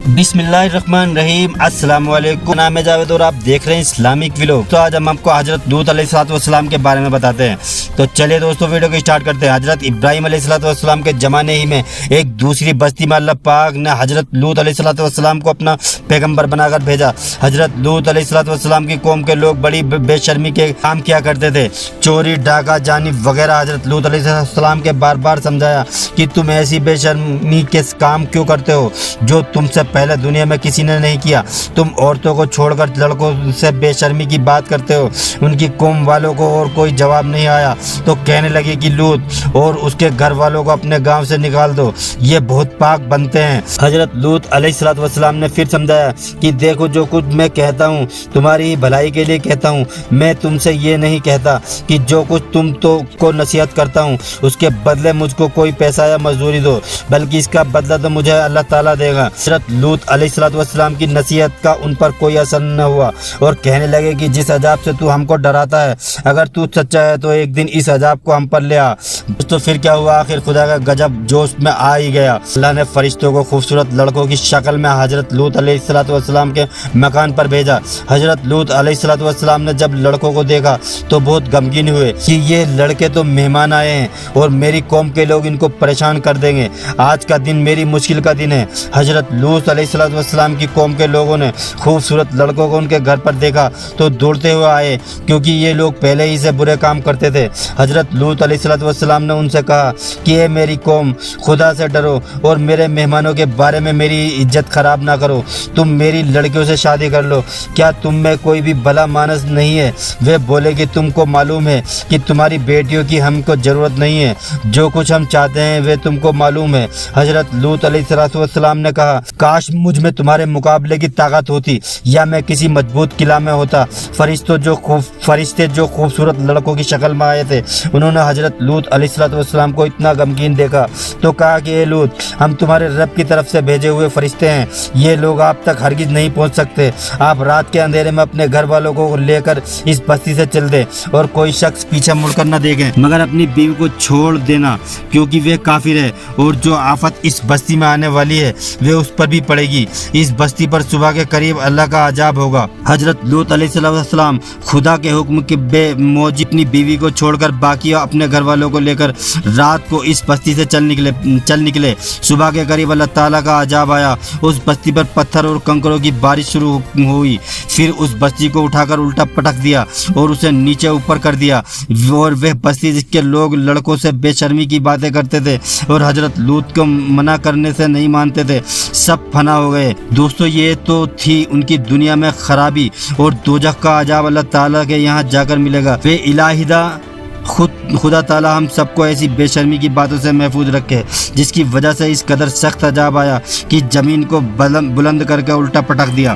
बिस्मिल्लाहिर्रहमानिर्रहीम, अस्सलाम वालेकुम। नाम है जावेद और आप देख रहे हैं इस्लामिक व्लॉग। तो आज हम आपको हजरत लूत अलैहिस्सलाम के बारे में बताते हैं। तो चलिए दोस्तों वीडियो को स्टार्ट करते हैं। हजरत इब्राहिम अलैहिस्सलाम के ज़माने ही में एक दूसरी बस्ती में अल्लाह पाक ने हजरत लूत अलैहिस्सलाम को अपना पैगम्बर बनाकर भेजा। हजरत लूत अलैहिस्सलाम की कौम के लोग बड़ी बेशर्मी के काम किया करते थे, चोरी डाका जानिब वगैरह। हजरत लूत अलैहिस्सलाम के बार बार समझाया कि तुम ऐसी बेशर्मी के काम क्यों करते हो जो तुमसे पहले दुनिया में किसी ने नहीं किया। तुम औरतों को छोड़कर लड़कों से बेशर्मी की बात करते हो। उनकी कौम वालों को और कोई जवाब नहीं आया तो कहने लगे कि लूत और उसके घर वालों को अपने गांव से निकाल दो, ये बहुत पाक बनते हैं। हजरत लूत अलैहिस्सलाम ने फिर समझाया कि देखो, जो कुछ मैं कहता हूँ तुम्हारी भलाई के लिए कहता हूँ। मैं तुमसे ये नहीं कहता कि जो कुछ तुम तो को नसीहत करता हूँ उसके बदले मुझको कोई पैसा या मजदूरी दो, बल्कि इसका बदला तो मुझे अल्लाह ताला देगा। हजरत लूत अलैहिस्सलाम की नसीहत का उन पर कोई असर न हुआ और कहने लगे कि जिस अजाब से तू हमको डराता है, अगर तू सच्चा है तो एक दिन इस अजाब को हम पर ले आ। तो फिर क्या हुआ, आखिर खुदा का गजब जोश में आ ही गया। अल्लाह ने फरिश्तों को खूबसूरत लड़कों की शक्ल में हजरत लूत अलैहिस्सलाम के मकान पर भेजा। हजरत लूत अलैहिस्सलाम ने जब लड़कों को देखा तो बहुत गमगीन हुए कि ये लड़के तो मेहमान आए हैं और मेरी कौम के लोग इनको परेशान कर देंगे। आज का दिन मेरी मुश्किल का दिन है। हजरत लूत अलैहिस्सलाम की कौम के लोगों ने खूबसूरत लड़कों को उनके घर पर देखा तो दौड़ते हुए आए, क्योंकि ये लोग पहले ही से बुरे काम करते थे। हजरत लूत अलैहिस्सलाम ने उनसे कहा कि ए मेरी कौम, खुदा से डरो और मेरे मेहमानों के बारे में मेरी इज्जत खराब ना करो। तुम मेरी लड़कियों से शादी कर लो। क्या तुम में कोई भी भला मानस नहीं है? वे बोले कि तुमको मालूम है कि तुम्हारी बेटियों की हमको ज़रूरत नहीं है। जो कुछ हम चाहते हैं वे तुमको मालूम है। हजरत लूत अलैहिस्सलाम ने कहा, काश मुझ में तुम्हारे मुकाबले की ताकत होती या मैं किसी मजबूत किला में होता। फरिश्ते जो खूबसूरत लड़कों की शक्ल में आए थे, उन्होंने हजरत लूत अलैहिस्सलाम को इतना गमगीन देखा तो कहा कि ए लूत, हम तुम्हारे रब की तरफ से भेजे हुए फरिश्ते हैं। ये लोग आप तक हरगिज नहीं पहुंच सकते। आप रात के अंधेरे में अपने घर वालों को लेकर इस बस्ती से चल दे और कोई शख्स पीछे मुड़कर न देखे, मगर अपनी बीवी को छोड़ देना, क्योंकि वे काफिर है और जो आफत इस बस्ती में आने वाली है वे उस पर भी पड़ेगी। इस बस्ती पर सुबह के करीब अल्लाह का अजाब होगा। हजरत लूत अलैहिस्सलाम खुदा के हुक्म के बेमौजी अपनी बीवी को छोड़कर बाकी अपने घर वालों को लेकर रात को इस बस्ती से चल निकले। सुबह के करीब अल्लाह ताला का अजाब आया। उस बस्ती पर पत्थर और कंकरों की बारिश शुरू हुई। फिर उस बस्ती को उठाकर उल्टा पटक दिया और उसे नीचे ऊपर कर दिया। और वह बस्ती जिसके लोग लड़कों से बेशर्मी की बातें करते थे और हजरत लूत को मना करने से नहीं मानते थे, सब फना हो गए। दोस्तों, ये तो थी उनकी दुनिया में खराबी और दोजख का अजाब अल्लाह ताला के यहाँ जाकर मिलेगा। वे इलाहिदा खुदा ताला हम सबको ऐसी बेशर्मी की बातों से महफूज रखे जिसकी वजह से इस कदर सख्त अजाब आया कि ज़मीन को बुलंद करके उल्टा पटक दिया।